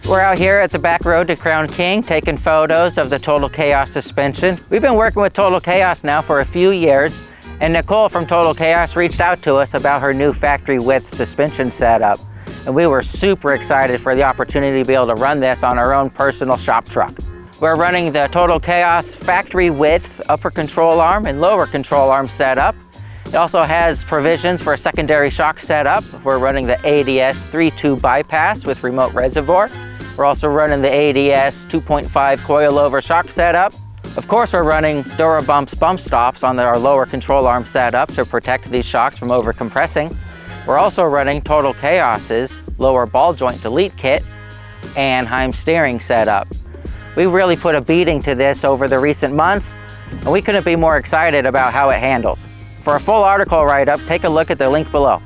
We're out here at the back road to Crown King taking photos of the Total Chaos suspension. We've been working with Total Chaos now for a few years, and Nicole from Total Chaos reached out to us about her new factory width suspension setup. And we were super excited for the opportunity to be able to run this on our own personal shop truck. We're running the Total Chaos factory width upper control arm and lower control arm setup. It also has provisions for a secondary shock setup. We're running the ADS 3-tube bypass with remote reservoir. We're also running the ADS 2.5 coilover shock setup. Of course, we're running DuroBumps bump stops on our lower control arm setup to protect these shocks from overcompressing. We're also running Total Chaos's lower ball joint delete kit and Heim steering setup. We really put a beating to this over the recent months, and we couldn't be more excited about how it handles. For a full article write-up, take a look at the link below.